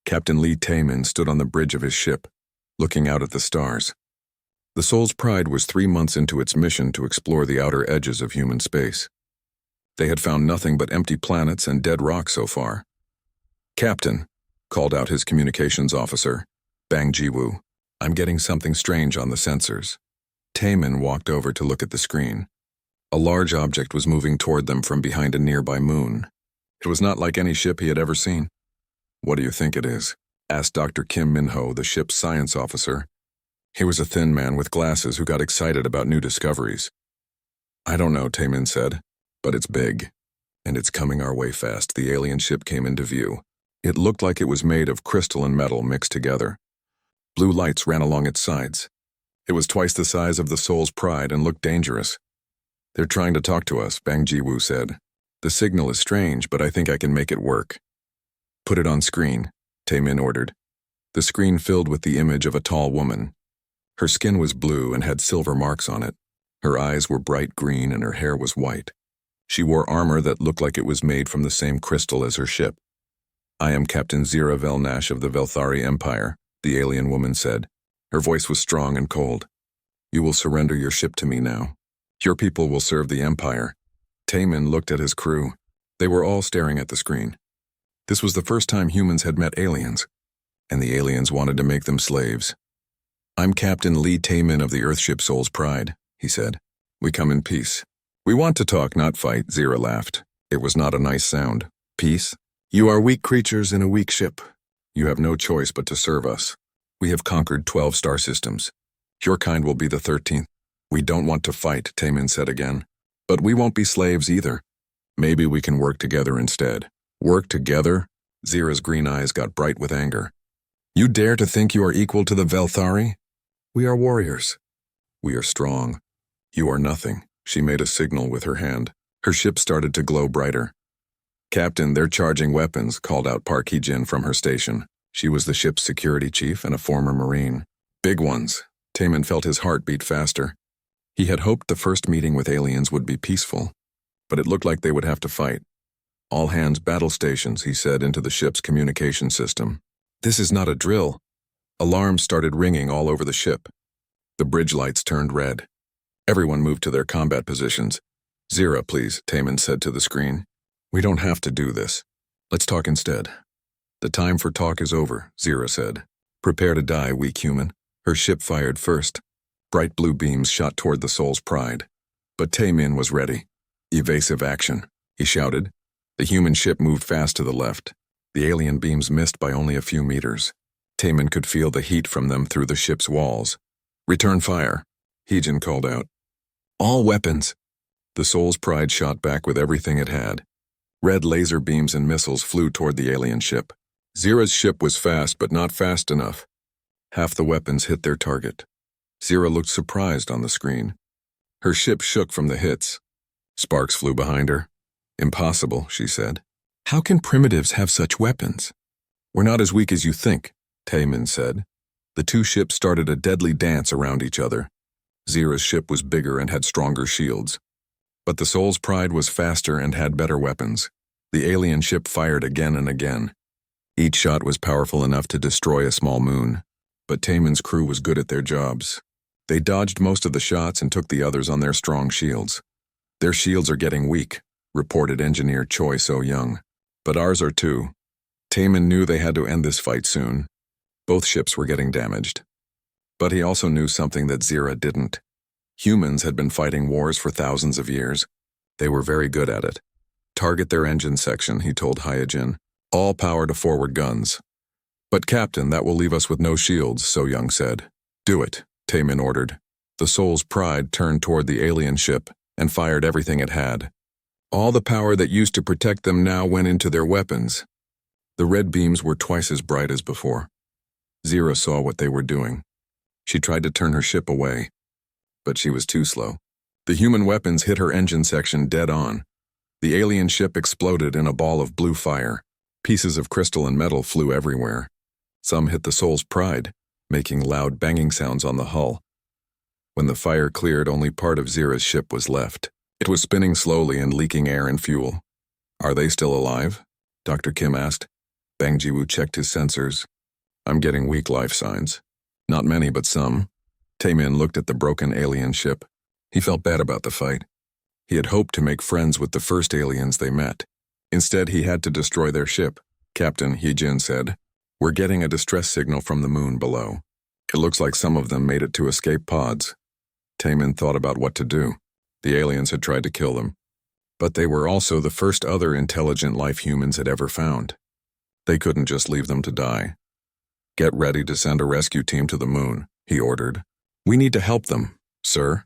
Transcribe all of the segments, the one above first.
Captain Lee Taemin stood on the bridge of his ship, looking out at the stars. The Soul's Pride was 3 months into its mission to explore the outer edges of human space. They had found nothing but empty planets and dead rock so far. "Captain," called out his communications officer, Bang Ji-woo, "I'm getting something strange on the sensors." Taemin walked over to look at the screen. A large object was moving toward them from behind a nearby moon. It was not like any ship he had ever seen. "What do you think it is?" asked Dr. Kim Min-ho, the ship's science officer. He was a thin man with glasses who got excited about new discoveries. "I don't know," Taemin said, "but it's big, and it's coming our way fast." The alien ship came into view. It looked like it was made of crystal and metal mixed together. Blue lights ran along its sides. It was twice the size of the Soul's Pride and looked dangerous. "They're trying to talk to us," Bang Ji-woo said. "The signal is strange, but I think I can make it work." "Put it on screen," Taemin ordered. The screen filled with the image of a tall woman. Her skin was blue and had silver marks on it. Her eyes were bright green and her hair was white. She wore armor that looked like it was made from the same crystal as her ship. "I am Captain Zira Velnash of the Velthari Empire," the alien woman said. Her voice was strong and cold. "You will surrender your ship to me now. Your people will serve the Empire." Taemin looked at his crew. They were all staring at the screen. This was the first time humans had met aliens, and the aliens wanted to make them slaves. "I'm Captain Lee Taemin of the Earthship Soul's Pride," he said. "We come in peace." "We want to talk, not fight," Zira laughed. It was not a nice sound. "Peace? You are weak creatures in a weak ship. You have no choice but to serve us. We have conquered 12 star systems. Your kind will be the 13th. "We don't want to fight," Taemin said again. "But we won't be slaves either. Maybe we can work together instead." "Work together?" Zira's green eyes got bright with anger. "You dare to think you are equal to the Velthari? We are warriors. We are strong. You are nothing." She made a signal with her hand. Her ship started to glow brighter. "Captain, they're charging weapons," called out Park Hee-jin from her station. She was the ship's security chief and a former Marine. "Big ones." Taemin felt his heart beat faster. He had hoped the first meeting with aliens would be peaceful, but it looked like they would have to fight. "All hands battle stations," he said into the ship's communication system. "This is not a drill." Alarms started ringing all over the ship. The bridge lights turned red. Everyone moved to their combat positions. "Zira, please," Taemin said to the screen. "We don't have to do this. Let's talk instead." "The time for talk is over," Zira said. "Prepare to die, weak human." Her ship fired first. Bright blue beams shot toward the Soul's Pride. But Taemin was ready. "Evasive action," he shouted. The human ship moved fast to the left. The alien beams missed by only a few meters. Taemin could feel the heat from them through the ship's walls. "Return fire," Hee-jin called out. "All weapons." The Soul's Pride shot back with everything it had. Red laser beams and missiles flew toward the alien ship. Zira's ship was fast, but not fast enough. Half the weapons hit their target. Zira looked surprised on the screen. Her ship shook from the hits. Sparks flew behind her. "Impossible," she said. "How can primitives have such weapons?" "We're not as weak as you think," Taemin said. The two ships started a deadly dance around each other. Zira's ship was bigger and had stronger shields. But the Soul's Pride was faster and had better weapons. The alien ship fired again and again. Each shot was powerful enough to destroy a small moon. But Taemin's crew was good at their jobs. They dodged most of the shots and took the others on their strong shields. "Their shields are getting weak," reported engineer Choi So-young. "But ours are too." Taemin knew they had to end this fight soon. Both ships were getting damaged. But he also knew something that Zira didn't. Humans had been fighting wars for thousands of years. They were very good at it. "Target their engine section," he told Hee-jin. "All power to forward guns." "But Captain, that will leave us with no shields," So-young said. "Do it," Taemin ordered. The Soul's Pride turned toward the alien ship and fired everything it had. All the power that used to protect them now went into their weapons. The red beams were twice as bright as before. Zira saw what they were doing. She tried to turn her ship away, but she was too slow. The human weapons hit her engine section dead on. The alien ship exploded in a ball of blue fire. Pieces of crystal and metal flew everywhere. Some hit the Soul's Pride, making loud banging sounds on the hull. When the fire cleared, only part of Zira's ship was left. It was spinning slowly and leaking air and fuel. "Are they still alive?" Dr. Kim asked. Bang Jiwoo checked his sensors. I'm getting weak life signs. Not many, but some. Taemin looked at the broken alien ship. He felt bad about the fight. He had hoped to make friends with the first aliens they met. Instead, he had to destroy their ship. Captain, Heejin said, we're getting a distress signal from the moon below. It looks like some of them made it to escape pods. Taemin thought about what to do. The aliens had tried to kill them. But they were also the first other intelligent life humans had ever found. They couldn't just leave them to die. Get ready to send a rescue team to the moon, he ordered. We need to help them, sir.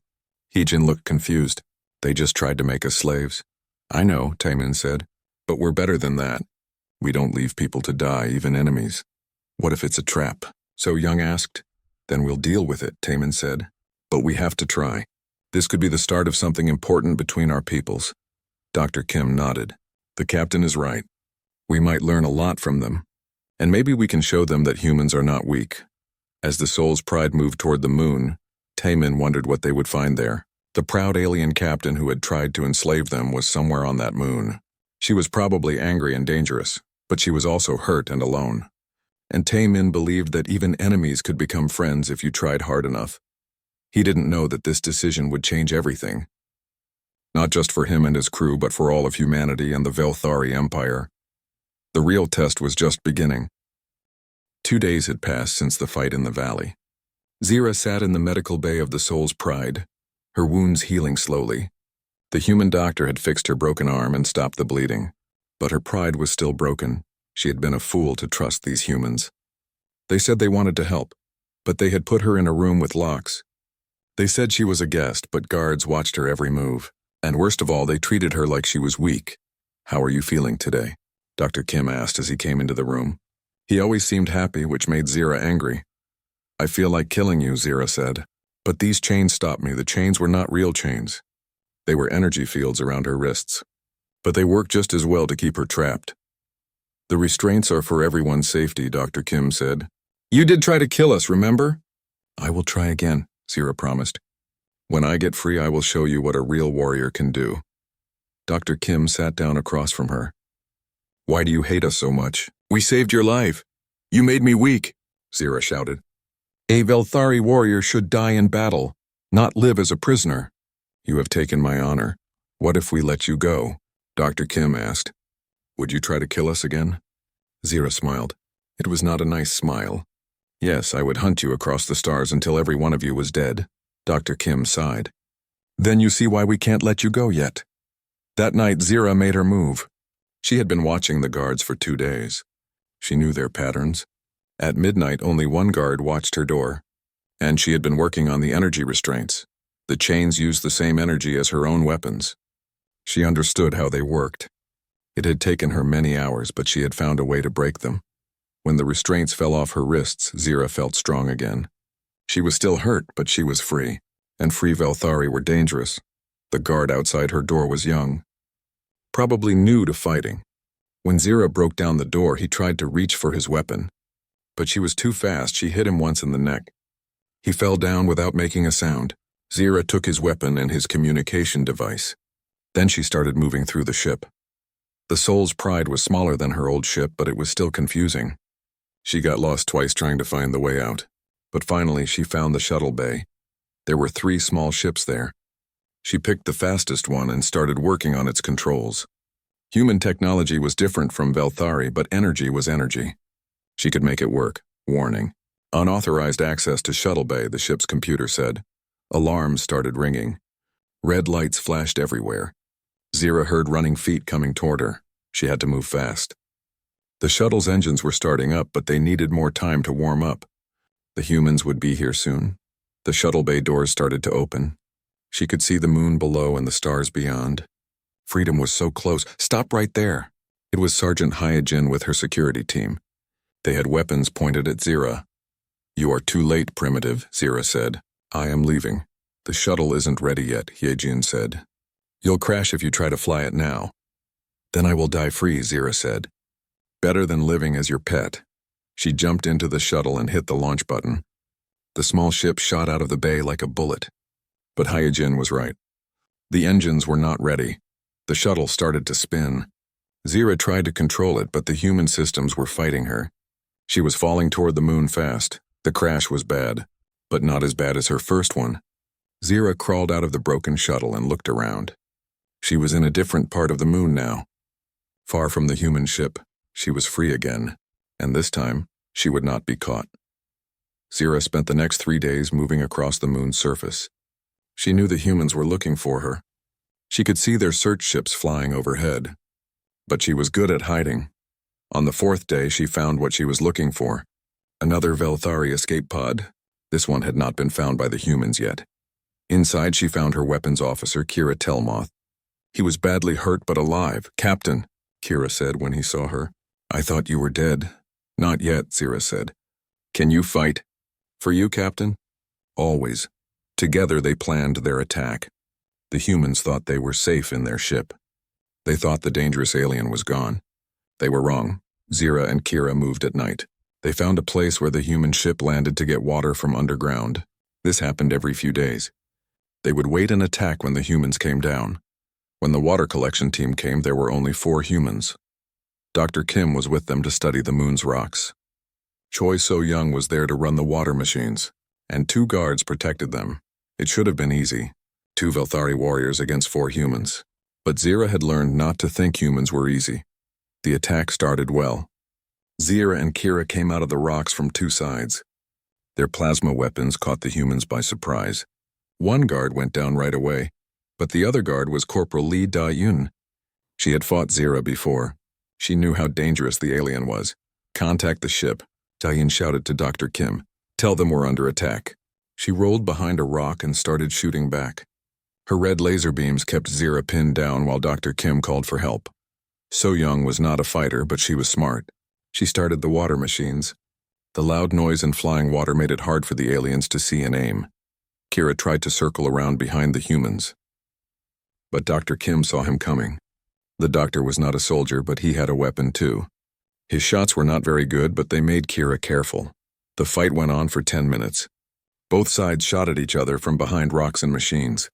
Heejin looked confused. They just tried to make us slaves. I know, Taemin said, but we're better than that. We don't leave people to die, even enemies. What if it's a trap? So Young asked. Then we'll deal with it, Taemin said. But we have to try. This could be the start of something important between our peoples. Dr. Kim nodded. The captain is right. We might learn a lot from them. And maybe we can show them that humans are not weak. As the Soul's Pride moved toward the moon, Taemin wondered what they would find there. The proud alien captain who had tried to enslave them was somewhere on that moon. She was probably angry and dangerous, but she was also hurt and alone. And Taemin believed that even enemies could become friends if you tried hard enough. He didn't know that this decision would change everything. Not just for him and his crew, but for all of humanity and the Velthari Empire. The real test was just beginning. 2 days had passed since the fight in the valley. Zira sat in the medical bay of the Soul's Pride, her wounds healing slowly. The human doctor had fixed her broken arm and stopped the bleeding, but her pride was still broken. She had been a fool to trust these humans. They said they wanted to help, but they had put her in a room with locks. They said she was a guest, but guards watched her every move, and worst of all, they treated her like she was weak. How are you feeling today? Dr. Kim asked as he came into the room. He always seemed happy, which made Zira angry. I feel like killing you, Zira said. But these chains stopped me. The chains were not real chains. They were energy fields around her wrists. But they worked just as well to keep her trapped. The restraints are for everyone's safety, Dr. Kim said. You did try to kill us, remember? I will try again, Zira promised. When I get free, I will show you what a real warrior can do. Dr. Kim sat down across from her. Why do you hate us so much? We saved your life. You made me weak, Zira shouted. A Velthari warrior should die in battle, not live as a prisoner. You have taken my honor. What if we let you go? Dr. Kim asked. Would you try to kill us again? Zira smiled. It was not a nice smile. Yes, I would hunt you across the stars until every one of you was dead. Dr. Kim sighed. Then you see why we can't let you go yet. That night, Zira made her move. She had been watching the guards for 2 days. She knew their patterns. At midnight, only one guard watched her door. And she had been working on the energy restraints. The chains used the same energy as her own weapons. She understood how they worked. It had taken her many hours, but she had found a way to break them. When the restraints fell off her wrists, Zira felt strong again. She was still hurt, but she was free. And free Velthari were dangerous. The guard outside her door was young, probably new to fighting. When Zira broke down the door, he tried to reach for his weapon. But she was too fast. She hit him once in the neck. He fell down without making a sound. Zira took his weapon and his communication device. Then she started moving through the ship. The Soul's Pride was smaller than her old ship, but it was still confusing. She got lost twice trying to find the way out. But finally, she found the shuttle bay. There were 3 small ships there. She picked the fastest one and started working on its controls. Human technology was different from Velthari, but energy was energy. She could make it work. Warning. Unauthorized access to shuttle bay, the ship's computer said. Alarms started ringing. Red lights flashed everywhere. Zira heard running feet coming toward her. She had to move fast. The shuttle's engines were starting up, but they needed more time to warm up. The humans would be here soon. The shuttle bay doors started to open. She could see the moon below and the stars beyond. Freedom was so close. Stop right there. It was Sergeant Hyojin with her security team. They had weapons pointed at Zira. You are too late, Primitive, Zira said. I am leaving. The shuttle isn't ready yet, Hyojin said. You'll crash if you try to fly it now. Then I will die free, Zira said. Better than living as your pet. She jumped into the shuttle and hit the launch button. The small ship shot out of the bay like a bullet. But Hyojin was right. The engines were not ready. The shuttle started to spin. Zira tried to control it, but the human systems were fighting her. She was falling toward the moon fast. The crash was bad, but not as bad as her first one. Zira crawled out of the broken shuttle and looked around. She was in a different part of the moon now. Far from the human ship, she was free again, and this time, she would not be caught. Zira spent the next 3 days moving across the moon's surface. She knew the humans were looking for her. She could see their search ships flying overhead. But she was good at hiding. On the 4th day, she found what she was looking for. Another Velthari escape pod. This one had not been found by the humans yet. Inside, she found her weapons officer, Kira Telmoth. He was badly hurt but alive. "Captain," Kira said when he saw her. "I thought you were dead." "Not yet," Zira said. "Can you fight?" "For you, Captain?" "Always." Together they planned their attack. The humans thought they were safe in their ship. They thought the dangerous alien was gone. They were wrong. Zira and Kira moved at night. They found a place where the human ship landed to get water from underground. This happened every few days. They would wait and attack when the humans came down. When the water collection team came, there were only 4 humans. Dr. Kim was with them to study the moon's rocks. Choi So-young was there to run the water machines, and 2 guards protected them. It should have been easy. 2 Velthari warriors against 4 humans. But Zira had learned not to think humans were easy. The attack started well. Zira and Kira came out of the rocks from 2 sides. Their plasma weapons caught the humans by surprise. 1 guard went down right away, but the other guard was Corporal Lee Da-yun. She had fought Zira before. She knew how dangerous the alien was. "Contact the ship," Da-yun shouted to Dr. Kim. "Tell them we're under attack." She rolled behind a rock and started shooting back. Her red laser beams kept Zira pinned down while Dr. Kim called for help. So-young was not a fighter, but she was smart. She started the water machines. The loud noise and flying water made it hard for the aliens to see and aim. Kira tried to circle around behind the humans. But Dr. Kim saw him coming. The doctor was not a soldier, but he had a weapon too. His shots were not very good, but they made Kira careful. The fight went on for 10 minutes. Both sides shot at each other from behind rocks and machines.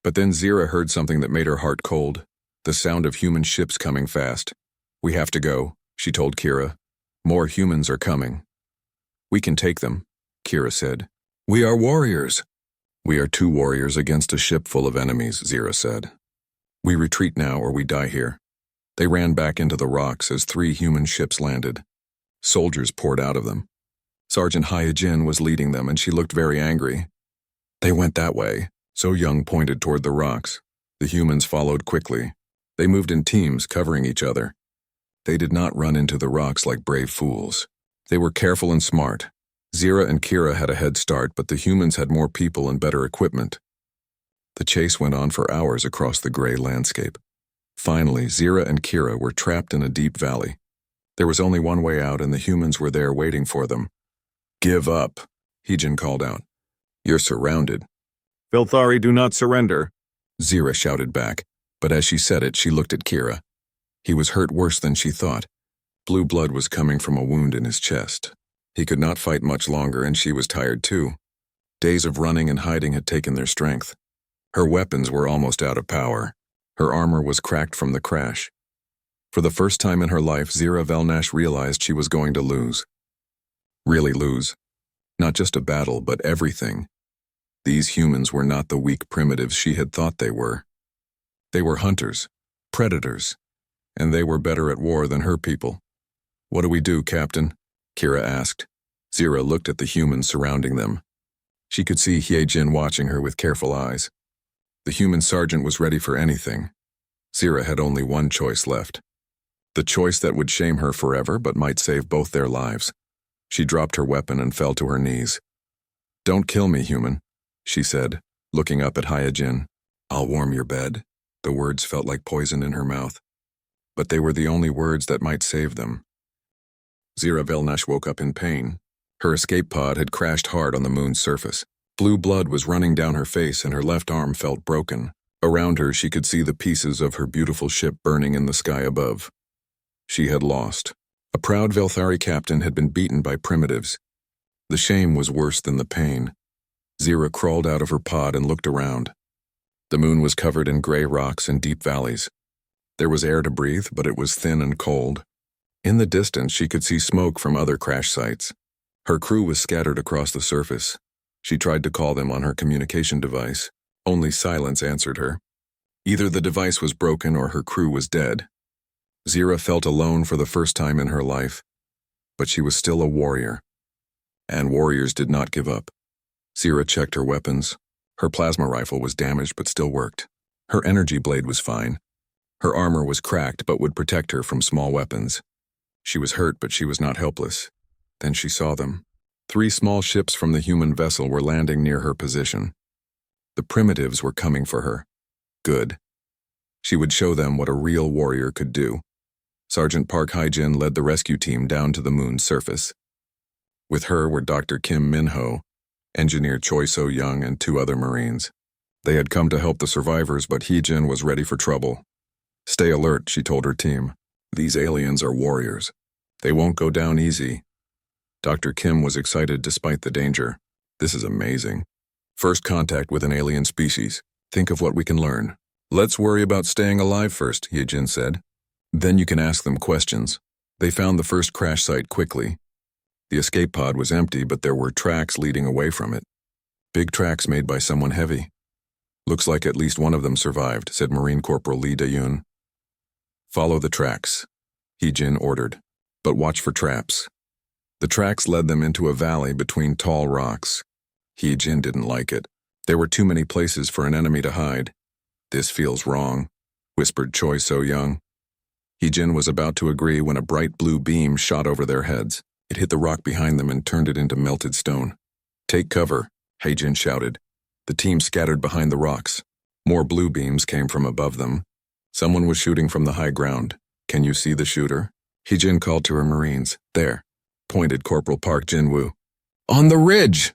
But then Zira heard something that made her heart cold. The sound of human ships coming fast. "We have to go," she told Kira. "More humans are coming." "We can take them," Kira said. "We are warriors." "We are 2 warriors against a ship full of enemies," Zira said. "We retreat now or we die here." They ran back into the rocks as 3 human ships landed. Soldiers poured out of them. Sergeant Hyojin was leading them, and she looked very angry. "They went that way." So-young pointed toward the rocks. The humans followed quickly. They moved in teams, covering each other. They did not run into the rocks like brave fools. They were careful and smart. Zira and Kira had a head start, but the humans had more people and better equipment. The chase went on for hours across the gray landscape. Finally, Zira and Kira were trapped in a deep valley. There was only one way out, and the humans were there waiting for them. "Give up," Hyojin called out. "You're surrounded." "Velthari, do not surrender," Zira shouted back, but as she said it, she looked at Kira. He was hurt worse than she thought. Blue blood was coming from a wound in his chest. He could not fight much longer, and she was tired too. Days of running and hiding had taken their strength. Her weapons were almost out of power. Her armor was cracked from the crash. For the first time in her life, Zira Velnash realized she was going to lose. Really lose. Not just a battle, but everything. These humans were not the weak primitives she had thought they were. They were hunters, predators, and they were better at war than her people. "What do we do, Captain?" Kira asked. Zira looked at the humans surrounding them. She could see Hyojin watching her with careful eyes. The human sergeant was ready for anything. Zira had only one choice left. The choice that would shame her forever but might save both their lives. She dropped her weapon and fell to her knees. "Don't kill me, human," she said, looking up at Hyojin. "I'll warm your bed." The words felt like poison in her mouth. But they were the only words that might save them. Zira Velnash woke up in pain. Her escape pod had crashed hard on the moon's surface. Blue blood was running down her face and her left arm felt broken. Around her she could see the pieces of her beautiful ship burning in the sky above. She had lost. A proud Velthari captain had been beaten by primitives. The shame was worse than the pain. Zira crawled out of her pod and looked around. The moon was covered in gray rocks and deep valleys. There was air to breathe, but it was thin and cold. In the distance, she could see smoke from other crash sites. Her crew was scattered across the surface. She tried to call them on her communication device. Only silence answered her. Either the device was broken or her crew was dead. Zira felt alone for the first time in her life, but she was still a warrior. And warriors did not give up. Zira checked her weapons. Her plasma rifle was damaged but still worked. Her energy blade was fine. Her armor was cracked but would protect her from small weapons. She was hurt, but she was not helpless. Then she saw them. 3 small ships from the human vessel were landing near her position. The primitives were coming for her. Good. She would show them what a real warrior could do. Sergeant Park Hae-jin led the rescue team down to the moon's surface. With her were Dr. Kim Min-ho, Engineer Choi So-young, and 2 other Marines. They had come to help the survivors, but Hae-jin was ready for trouble. Stay alert, she told her team. These aliens are warriors. They won't go down easy. Dr. Kim was excited despite the danger. This is amazing. First contact with an alien species. Think of what we can learn. Let's worry about staying alive first, Hae-jin said. Then you can ask them questions. They found the first crash site quickly. The escape pod was empty, but there were tracks leading away from it. Big tracks made by someone heavy. Looks like at least one of them survived, said Marine Corporal Lee Da-yoon. Follow the tracks, Hae-jin ordered, but watch for traps. The tracks led them into a valley between tall rocks. Hae-jin didn't like it. There were too many places for an enemy to hide. This feels wrong, whispered Choi So-young. Hae-jin was about to agree when a bright blue beam shot over their heads. It hit the rock behind them and turned it into melted stone. Take cover, Hae-jin shouted. The team scattered behind the rocks. More blue beams came from above them. Someone was shooting from the high ground. Can you see the shooter? Hae-jin called to her Marines. There, pointed Corporal Park Jin-woo. On the ridge!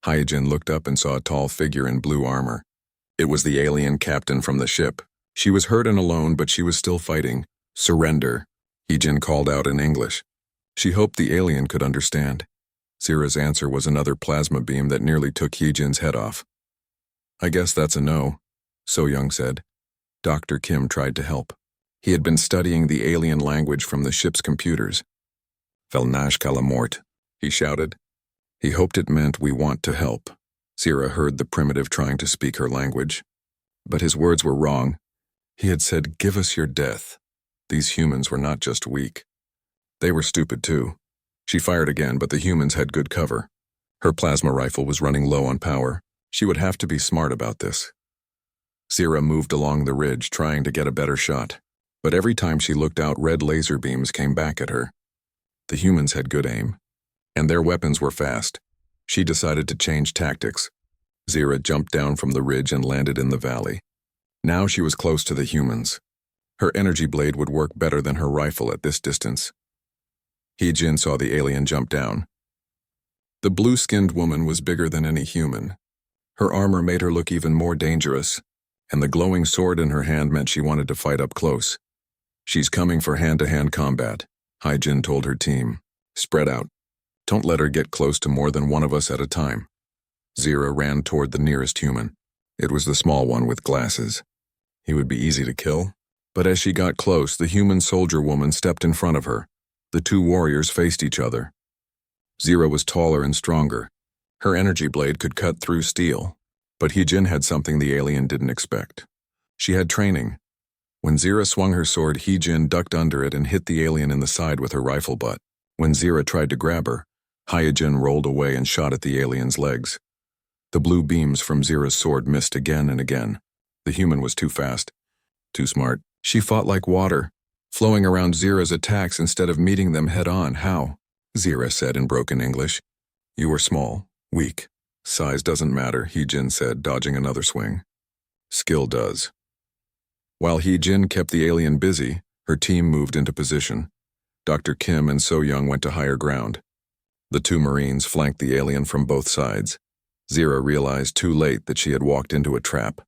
Hae-jin looked up and saw a tall figure in blue armor. It was the alien captain from the ship. She was hurt and alone, but she was still fighting. Surrender, Hae-jin called out in English. She hoped the alien could understand. Zira's answer was another plasma beam that nearly took Hae-jin's head off. I guess that's a no, So-young said. Dr. Kim tried to help. He had been studying the alien language from the ship's computers. Velnash Kalamort, he shouted. He hoped it meant we want to help. Zira heard the primitive trying to speak her language. But his words were wrong. He had said, give us your death. These humans were not just weak. They were stupid too. She fired again, but the humans had good cover. Her plasma rifle was running low on power. She would have to be smart about this. Zira moved along the ridge, trying to get a better shot. But every time she looked out, red laser beams came back at her. The humans had good aim, and their weapons were fast. She decided to change tactics. Zira jumped down from the ridge and landed in the valley. Now she was close to the humans. Her energy blade would work better than her rifle at this distance. Hae-jin saw the alien jump down. The blue-skinned woman was bigger than any human. Her armor made her look even more dangerous, and the glowing sword in her hand meant she wanted to fight up close. She's coming for hand-to-hand combat, Hae-jin told her team. Spread out. Don't let her get close to more than one of us at a time. Zira ran toward the nearest human. It was the small one with glasses. He would be easy to kill. But as she got close, the human soldier woman stepped in front of her. The 2 warriors faced each other. Zira was taller and stronger. Her energy blade could cut through steel. But Hae-jin had something the alien didn't expect. She had training. When Zira swung her sword, Hae-jin ducked under it and hit the alien in the side with her rifle butt. When Zira tried to grab her, Hae-jin rolled away and shot at the alien's legs. The blue beams from Zira's sword missed again and again. The human was too fast, too smart. She fought like water, flowing around Zira's attacks instead of meeting them head-on. How? Zira said in broken English. You are small, weak. Size doesn't matter, Hae-jin said, dodging another swing. Skill does. While Hae-jin kept the alien busy, her team moved into position. Dr. Kim and So-young went to higher ground. The 2 Marines flanked the alien from both sides. Zira realized too late that she had walked into a trap.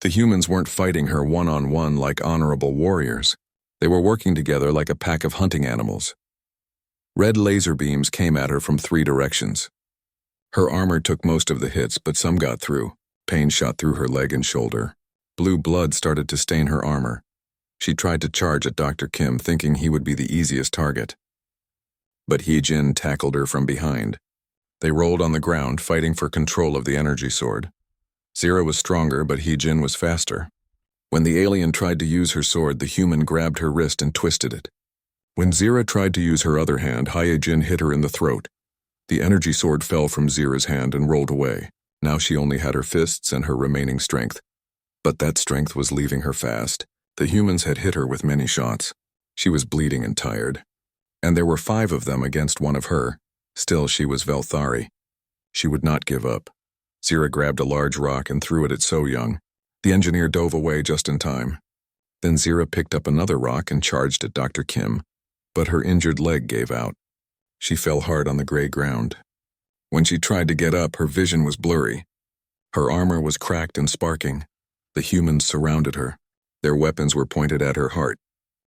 The humans weren't fighting her one-on-one like honorable warriors. They were working together like a pack of hunting animals. Red laser beams came at her from 3 directions. Her armor took most of the hits, but some got through. Pain shot through her leg and shoulder. Blue blood started to stain her armor. She tried to charge at Dr. Kim, thinking he would be the easiest target. But Hee-jin tackled her from behind. They rolled on the ground, fighting for control of the energy sword. Zira was stronger, but Hee-jin was faster. When the alien tried to use her sword, the human grabbed her wrist and twisted it. When Zira tried to use her other hand, Hye-jin hit her in the throat. The energy sword fell from Zira's hand and rolled away. Now she only had her fists and her remaining strength. But that strength was leaving her fast. The humans had hit her with many shots. She was bleeding and tired. And there were 5 of them against one of her. Still, she was Velthari. She would not give up. Zira grabbed a large rock and threw it at So Young. The engineer dove away just in time. Then Zira picked up another rock and charged at Dr. Kim. But her injured leg gave out. She fell hard on the gray ground. When she tried to get up, her vision was blurry. Her armor was cracked and sparking. The humans surrounded her. Their weapons were pointed at her heart.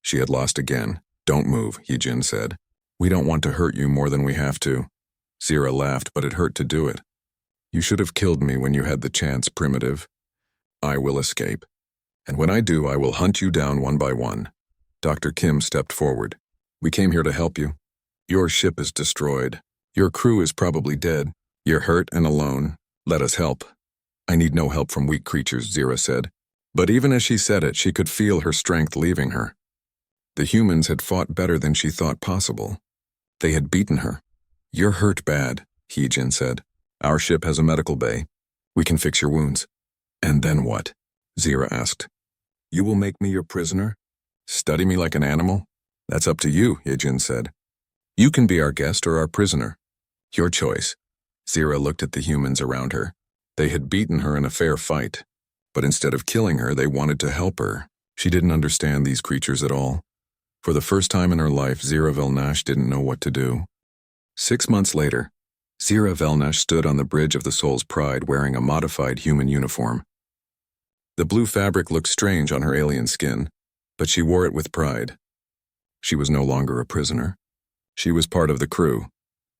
She had lost again. "Don't move," Hee-jin said. "We don't want to hurt you more than we have to." Zira laughed, but it hurt to do it. "You should have killed me when you had the chance, Primitive. I will escape. And when I do, I will hunt you down one by one." Dr. Kim stepped forward. "We came here to help you. Your ship is destroyed. Your crew is probably dead. You're hurt and alone. Let us help." "I need no help from weak creatures," Zira said. But even as she said it, she could feel her strength leaving her. The humans had fought better than she thought possible. They had beaten her. "You're hurt bad," Hee-jin said. "Our ship has a medical bay. We can fix your wounds." "And then what?" Zira asked. "You will make me your prisoner? Study me like an animal?" "That's up to you," Hee-jin said. "You can be our guest or our prisoner. Your choice." Zira looked at the humans around her. They had beaten her in a fair fight. But instead of killing her, they wanted to help her. She didn't understand these creatures at all. For the first time in her life, Zira Velnash didn't know what to do. 6 months later, Zira Velnash stood on the bridge of the Soul's Pride wearing a modified human uniform. The blue fabric looked strange on her alien skin, but she wore it with pride. She was no longer a prisoner. She was part of the crew.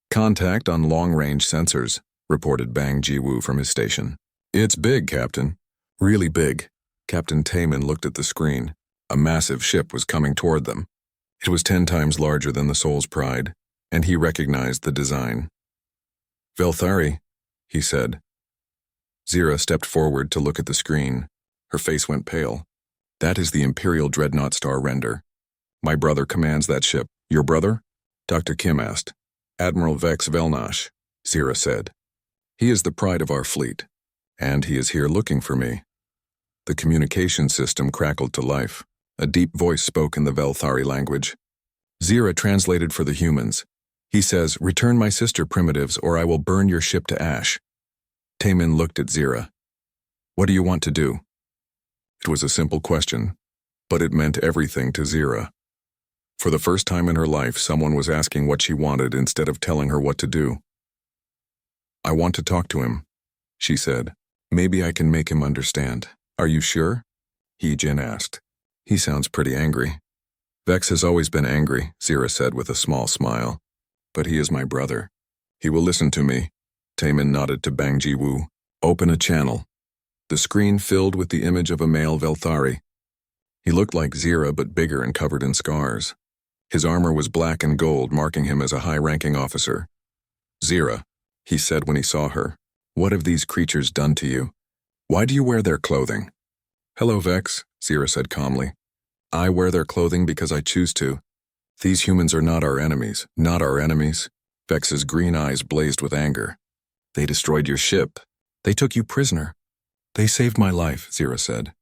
"Contact on long-range sensors," reported Bang Ji-woo from his station. "It's big, Captain. Really big." Captain Taemin looked at the screen. A massive ship was coming toward them. It was 10 times larger than the Soul's Pride, and he recognized the design. "Velthari," he said. Zira stepped forward to look at the screen. Her face went pale. "That is the Imperial Dreadnought Star Render. My brother commands that ship." "Your brother?" Dr. Kim asked. "Admiral Vex Velnash," Zira said. "He is the pride of our fleet, and he is here looking for me." The communication system crackled to life. A deep voice spoke in the Velthari language. Zira translated for the humans. "He says, 'Return my sister, Primitives, or I will burn your ship to ash.'" Taemin looked at Zira. "What do you want to do?" It was a simple question, but it meant everything to Zira. For the first time in her life, someone was asking what she wanted instead of telling her what to do. "I want to talk to him," she said. "Maybe I can make him understand." "Are you sure?" Hee-jin asked. "He sounds pretty angry." "Vex has always been angry," Zira said with a small smile. "But he is my brother. He will listen to me." Taemin nodded to Bang Ji-woo. "Open a channel." The screen filled with the image of a male Velthari. He looked like Zira but bigger and covered in scars. His armor was black and gold, marking him as a high-ranking officer. "Zira," he said when he saw her, "what have these creatures done to you? Why do you wear their clothing?" "Hello, Vex," Zira said calmly. "I wear their clothing because I choose to. These humans are not our enemies, not our enemies." Vex's green eyes blazed with anger. "They destroyed your ship. They took you prisoner." "They saved my life," Zira said.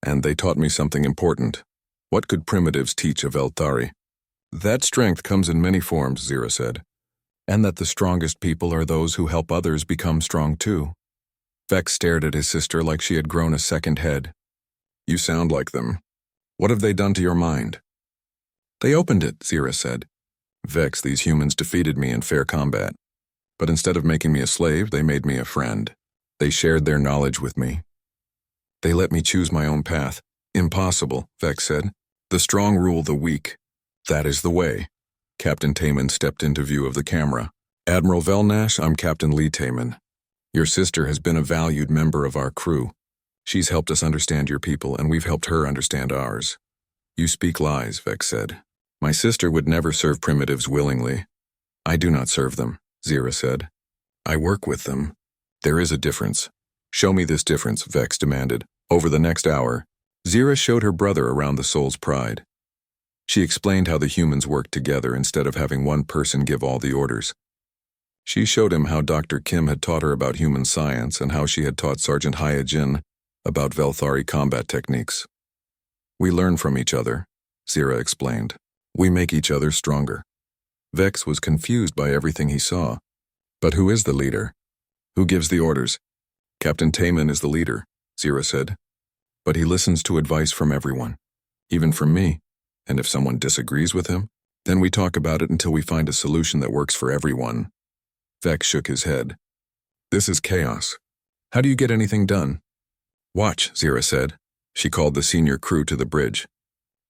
"And they taught me something important. What could primitives teach a Velthari?" "That strength comes in many forms," Zira said. "And that the strongest people are those who help others become strong too." Vex stared at his sister like she had grown a second head. "You sound like them. What have they done to your mind?" "They opened it," Zira said. "Vex, these humans defeated me in fair combat. But instead of making me a slave, they made me a friend. They shared their knowledge with me. They let me choose my own path." "Impossible," Vex said. "The strong rule the weak. That is the way." Captain Taemin stepped into view of the camera. "Admiral Velnash, I'm Captain Lee Taemin. Your sister has been a valued member of our crew. She's helped us understand your people, and we've helped her understand ours. You speak lies, Vex said. My sister would never serve primitives willingly. I do not serve them, Zira said. I work with them. There is a difference. Show me this difference, Vex demanded. Over the next hour, Zira showed her brother around the Soul's Pride. She explained how the humans worked together instead of having one person give all the orders. She showed him how Dr. Kim had taught her about human science and how she had taught Sergeant Hyojin about Velthari combat techniques. We learn from each other, Zira explained. We make each other stronger. Vex was confused by everything he saw. But who is the leader? Who gives the orders? Captain Taman is the leader, Zira said. But he listens to advice from everyone, even from me. And if someone disagrees with him, then we talk about it until we find a solution that works for everyone. Vex shook his head. This is chaos. How do you get anything done? Watch, Zira said. She called the senior crew to the bridge.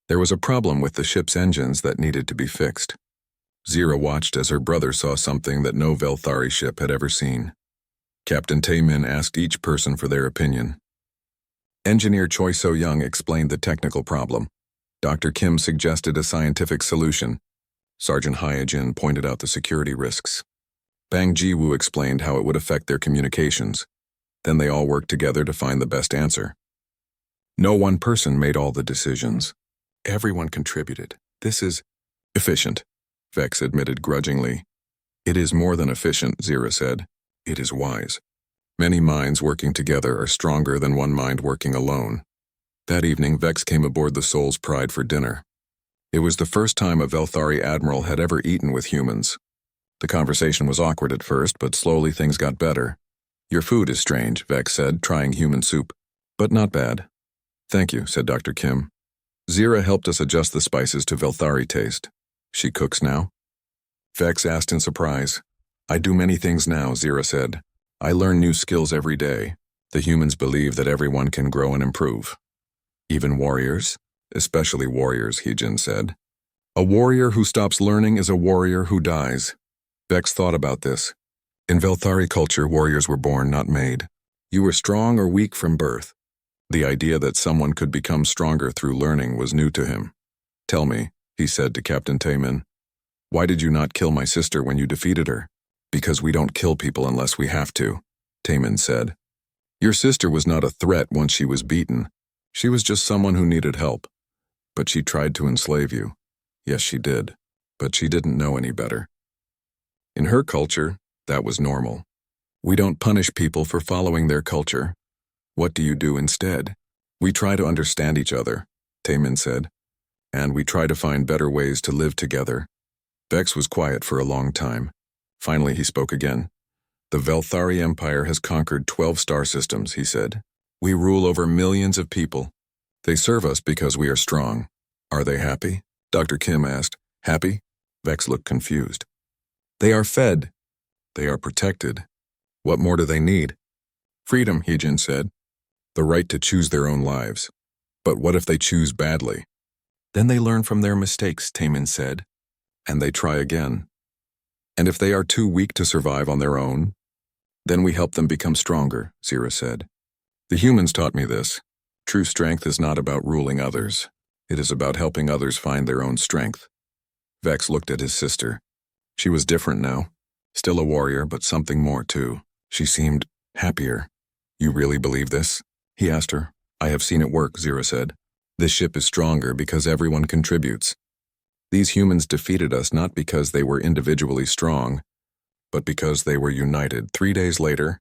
There was a problem with the ship's engines that needed to be fixed. Zira watched as her brother saw something that no Velthari ship had ever seen. Captain Taemin asked each person for their opinion. Engineer Choi So-young explained the technical problem. Dr. Kim suggested a scientific solution. Sergeant Hyojin pointed out the security risks. Bang Ji-woo explained how it would affect their communications. Then they all worked together to find the best answer. No one person made all the decisions. Everyone contributed. This is efficient, Vex admitted grudgingly. It is more than efficient, Zira said. It is wise. Many minds working together are stronger than one mind working alone. That evening, Vex came aboard the Soul's Pride for dinner. It was the first time a Velthari admiral had ever eaten with humans. The conversation was awkward at first, but slowly things got better. Your food is strange, Vex said, trying human soup. But not bad. Thank you, said Dr. Kim. Zira helped us adjust the spices to Velthari taste. She cooks now? Vex asked in surprise. I do many things now, Zira said. I learn new skills every day. The humans believe that everyone can grow and improve. Even warriors? Especially warriors, Heejin said. A warrior who stops learning is a warrior who dies. Vex thought about this. In Velthari culture, warriors were born, not made. You were strong or weak from birth. The idea that someone could become stronger through learning was new to him. Tell me, he said to Captain Taemin, why did you not kill my sister when you defeated her? Because we don't kill people unless we have to, Taemin said. Your sister was not a threat once she was beaten. She was just someone who needed help. But she tried to enslave you. Yes, she did. But she didn't know any better. In her culture, that was normal. We don't punish people for following their culture. What do you do instead? We try to understand each other, Taemin said. And we try to find better ways to live together. Vex was quiet for a long time. Finally, he spoke again. The Velthari Empire has conquered 12 star systems, he said. We rule over millions of people. They serve us because we are strong. Are they happy? Dr. Kim asked. Happy? Vex looked confused. They are fed. They are protected. What more do they need? Freedom, Heejin said. The right to choose their own lives. But what if they choose badly? Then they learn from their mistakes, Taemin said. And they try again. And if they are too weak to survive on their own, then we help them become stronger, Zira said. The humans taught me this. True strength is not about ruling others. It is about helping others find their own strength. Vex looked at his sister. She was different now. Still a warrior, but something more too. She seemed happier. You really believe this? He asked her. I have seen it work, Zira said. This ship is stronger because everyone contributes. These humans defeated us not because they were individually strong, but because they were united. 3 days later,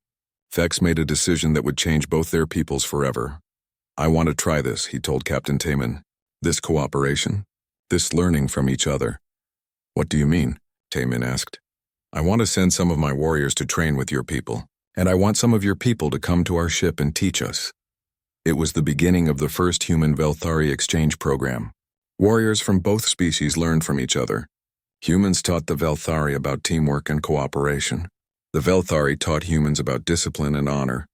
Vex made a decision that would change both their peoples forever. I want to try this, he told Captain Taemin. This cooperation, this learning from each other. What do you mean? Taemin asked. I want to send some of my warriors to train with your people, and I want some of your people to come to our ship and teach us. It was the beginning of the first human Velthari exchange program. Warriors from both species learned from each other. Humans taught the Velthari about teamwork and cooperation. The Velthari taught humans about discipline and honor.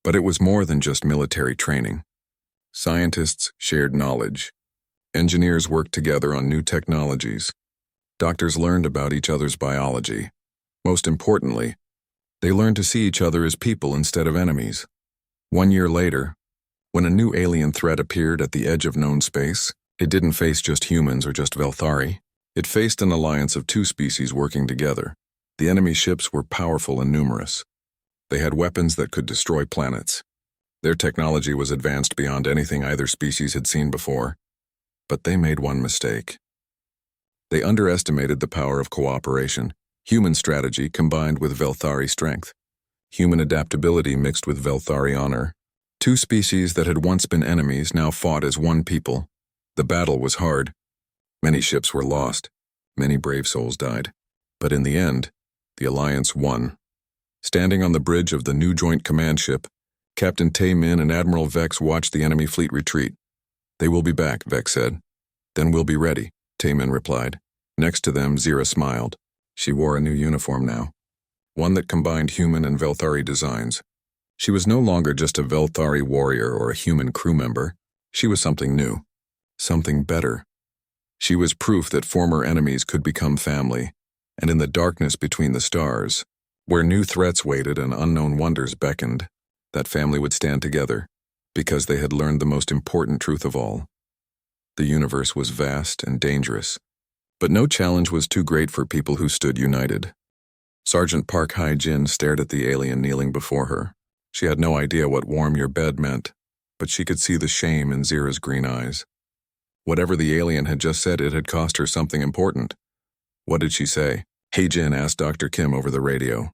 But it was more than just military training. Scientists shared knowledge. Engineers worked together on new technologies. Doctors learned about each other's biology. Most importantly, they learned to see each other as people instead of enemies. 1 year later, when a new alien threat appeared at the edge of known space, It didn't face just humans or just Velthari. It faced an alliance of two species working together. The enemy ships were powerful and numerous. They had weapons that could destroy planets. Their technology was advanced beyond anything either species had seen before. But they made one mistake. They underestimated the power of cooperation, human strategy combined with Velthari strength, human adaptability mixed with Velthari honor. Two species that had once been enemies now fought as one people. The battle was hard. Many ships were lost. Many brave souls died. But in the end, the Alliance won. Standing on the bridge of the new Joint Command ship, Captain Tae-min and Admiral Vex watched the enemy fleet retreat. "They will be back," Vex said. "Then we'll be ready," Tae-min replied. Next to them, Zira smiled. She wore a new uniform now, one that combined human and Velthari designs. She was no longer just a Velthari warrior or a human crew member. She was something new, something better. She was proof that former enemies could become family, and in the darkness between the stars, where new threats waited and unknown wonders beckoned, that family would stand together, because they had learned the most important truth of all. The universe was vast and dangerous, but no challenge was too great for people who stood united. Sergeant Park Hae-jin stared at the alien kneeling before her. She had no idea what warm your bed meant, but she could see the shame in Zira's green eyes. Whatever the alien had just said, it had cost her something important. What did she say? Hae-jin asked Dr. Kim over the radio.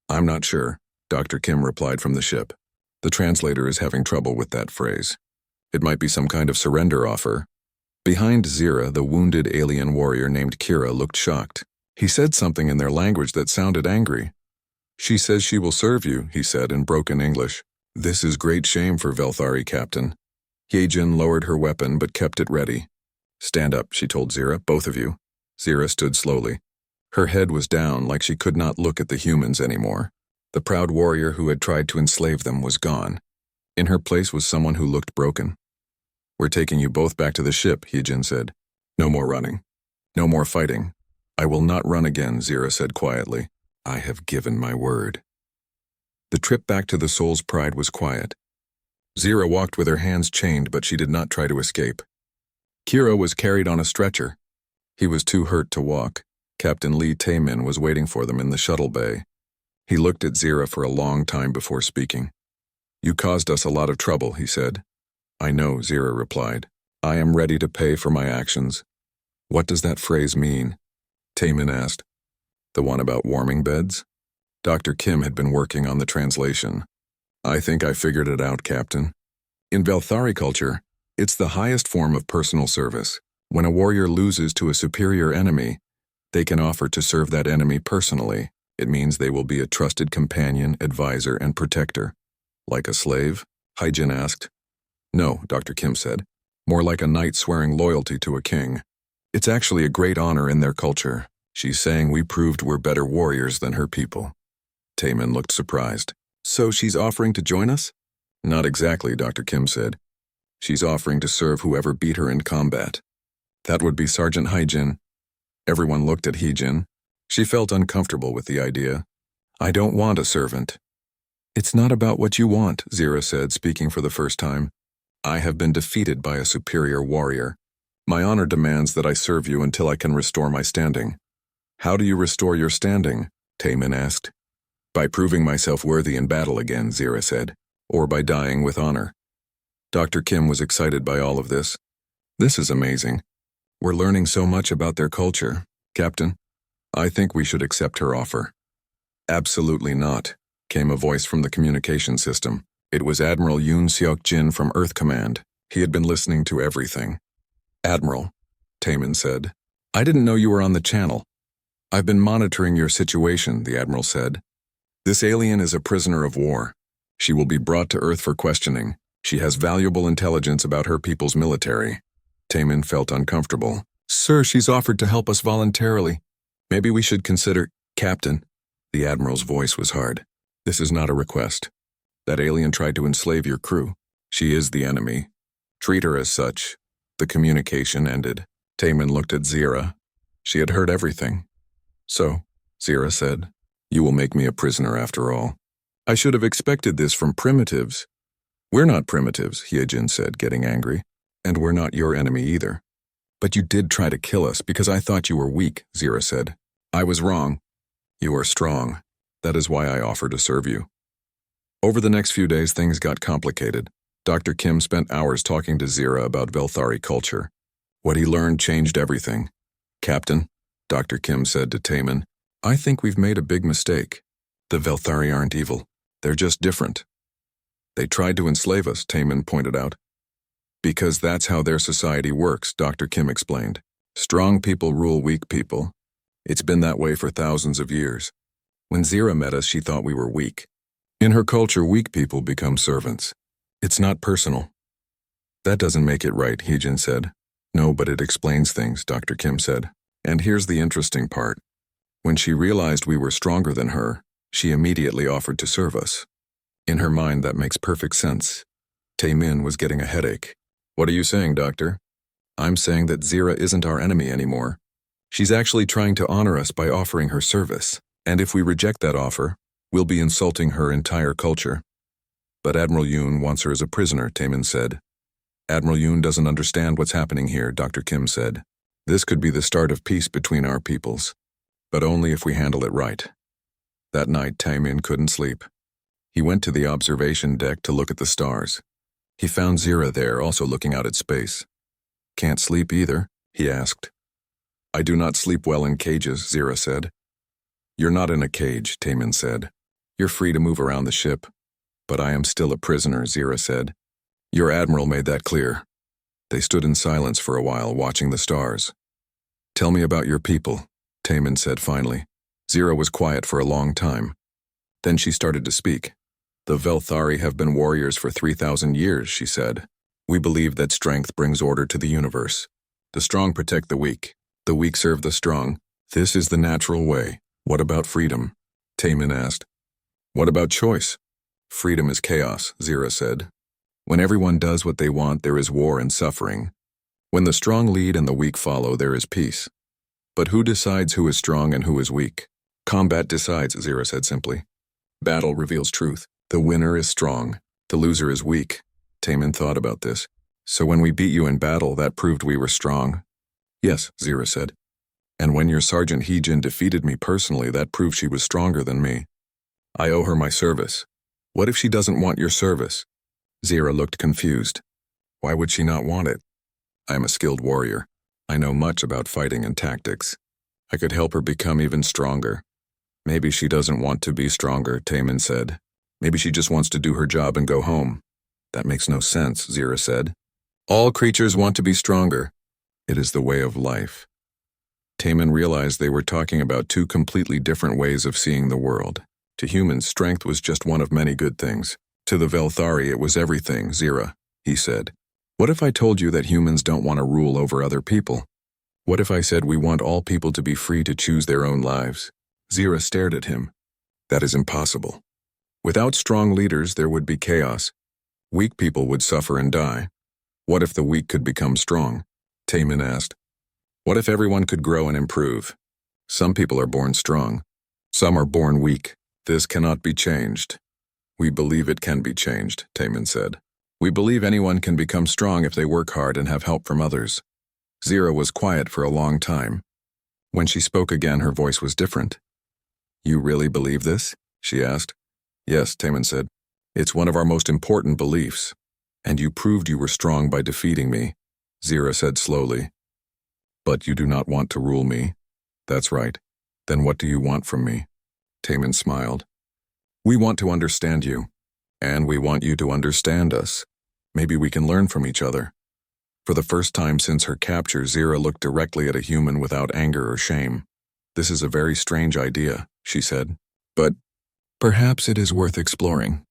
"I'm not sure," Dr. Kim replied from the ship. "The translator is having trouble with that phrase. It might be some kind of surrender offer." Behind Zira, the wounded alien warrior named Kira looked shocked. He said something in their language that sounded angry. "She says she will serve you," he said in broken English. "This is great shame for Velthari, Captain." Hae-jin lowered her weapon but kept it ready. "Stand up," she told Zira, "both of you." Zira stood slowly. Her head was down like she could not look at the humans anymore. The proud warrior who had tried to enslave them was gone. In her place was someone who looked broken. "We're taking you both back to the ship," Hae-jin said. "No more running. No more fighting." "I will not run again," Zira said quietly. "I have given my word." The trip back to the Soul's Pride was quiet. Zira walked with her hands chained, but she did not try to escape. Kira was carried on a stretcher. He was too hurt to walk. Captain Lee Tae-min was waiting for them in the shuttle bay. He looked at Zira for a long time before speaking. "You caused us a lot of trouble," he said. "I know," Zira replied. "I am ready to pay for my actions." "What does that phrase mean?" Tae-min asked. "The one about warming beds?" Dr. Kim had been working on the translation. "I think I figured it out, Captain. In Velthari culture, it's the highest form of personal service. When a warrior loses to a superior enemy, they can offer to serve that enemy personally. It means they will be a trusted companion, advisor, and protector." "Like a slave?" Hae-jin asked. "No," Dr. Kim said. "More like a knight swearing loyalty to a king. It's actually a great honor in their culture. She's saying we proved we're better warriors than her people." Tae-min looked surprised. "So she's offering to join us?" "Not exactly," Dr. Kim said. "She's offering to serve whoever beat her in combat. That would be Sergeant Hae-jin." Everyone looked at Hae-jin. She felt uncomfortable with the idea. "I don't want a servant." "It's not about what you want," Zira said, speaking for the first time. "I have been defeated by a superior warrior. My honor demands that I serve you until I can restore my standing." "How do you restore your standing?" Tae-min asked. "By proving myself worthy in battle again," Zira said, "or by dying with honor." Dr. Kim was excited by all of this. "This is amazing. We're learning so much about their culture. Captain, I think we should accept her offer." "Absolutely not," came a voice from the communication system. It was Admiral Yoon Seok-jin from Earth Command. He had been listening to everything. "Admiral," Tae-min said, "I didn't know you were on the channel." "I've been monitoring your situation," the Admiral said. "This alien is a prisoner of war. She will be brought to Earth for questioning. She has valuable intelligence about her people's military." Tae-min felt uncomfortable. "Sir, she's offered to help us voluntarily. Maybe we should consider—" "Captain," the Admiral's voice was hard. "This is not a request. That alien tried to enslave your crew. She is the enemy. Treat her as such." The communication ended. Tae-min looked at Zira. She had heard everything. "So," Zira said, "you will make me a prisoner after all." "I should have expected this from primitives." "We're not primitives," Hae-jin said, getting angry. And we're not your enemy either. But you did try to kill us because I thought you were weak, Zira said. I was wrong. You are strong. That is why I offer to serve you. Over the next few days, things got complicated. Dr. Kim spent hours talking to Zira about Velthari culture. What he learned changed everything. Captain, Dr. Kim said to Taman, I think we've made a big mistake. The Velthari aren't evil. They're just different. They tried to enslave us, Taman pointed out. Because that's how their society works, Dr. Kim explained. Strong people rule weak people. It's been that way for thousands of years. When Zira met us, she thought we were weak. In her culture, weak people become servants. It's not personal. That doesn't make it right, Heejin said. No, but it explains things, Dr. Kim said. And here's the interesting part. When she realized we were stronger than her, she immediately offered to serve us. In her mind, that makes perfect sense. Taemin was getting a headache. What are you saying, Doctor? I'm saying that Zira isn't our enemy anymore. She's actually trying to honor us by offering her service. And if we reject that offer, we'll be insulting her entire culture. But Admiral Yoon wants her as a prisoner, Taemin said. Admiral Yoon doesn't understand what's happening here, Dr. Kim said. This could be the start of peace between our peoples, but only if we handle it right. That night, Taemin couldn't sleep. He went to the observation deck to look at the stars. He found Zira there, also looking out at space. Can't sleep either, he asked. I do not sleep well in cages, Zira said. You're not in a cage, Taemin said. You're free to move around the ship. But I am still a prisoner, Zira said. Your admiral made that clear. They stood in silence for a while, watching the stars. Tell me about your people, Taemin said finally. Zira was quiet for a long time. Then she started to speak. The Velthari have been warriors for 3,000 years, she said. We believe that strength brings order to the universe. The strong protect the weak serve the strong. This is the natural way. What about freedom? Taemin asked. What about choice? Freedom is chaos, Zira said. When everyone does what they want, there is war and suffering. When the strong lead and the weak follow, there is peace. But who decides who is strong and who is weak? Combat decides, Zira said simply. Battle reveals truth. The winner is strong. The loser is weak. Taemin thought about this. So when we beat you in battle, that proved we were strong? Yes, Zira said. And when your Sergeant Heejin defeated me personally, that proved she was stronger than me. I owe her my service. What if she doesn't want your service? Zira looked confused. Why would she not want it? I am a skilled warrior. I know much about fighting and tactics. I could help her become even stronger. Maybe she doesn't want to be stronger, Taemin said. Maybe she just wants to do her job and go home. That makes no sense, Zira said. All creatures want to be stronger. It is the way of life. Taemin realized they were talking about two completely different ways of seeing the world. To humans, strength was just one of many good things. To the Velthari, it was everything, Zira, he said. What if I told you that humans don't want to rule over other people? What if I said we want all people to be free to choose their own lives? Zira stared at him. That is impossible. Without strong leaders, there would be chaos. Weak people would suffer and die. What if the weak could become strong? Taemin asked. What if everyone could grow and improve? Some people are born strong. Some are born weak. This cannot be changed. We believe it can be changed, Taemin said. We believe anyone can become strong if they work hard and have help from others. Zira was quiet for a long time. When she spoke again, her voice was different. You really believe this? She asked. Yes, Taemin said. It's one of our most important beliefs. And you proved you were strong by defeating me, Zira said slowly. But you do not want to rule me. That's right. Then what do you want from me? Taemin smiled. We want to understand you. And we want you to understand us. Maybe we can learn from each other. For the first time since her capture, Zira looked directly at a human without anger or shame. This is a very strange idea, she said. But perhaps it is worth exploring.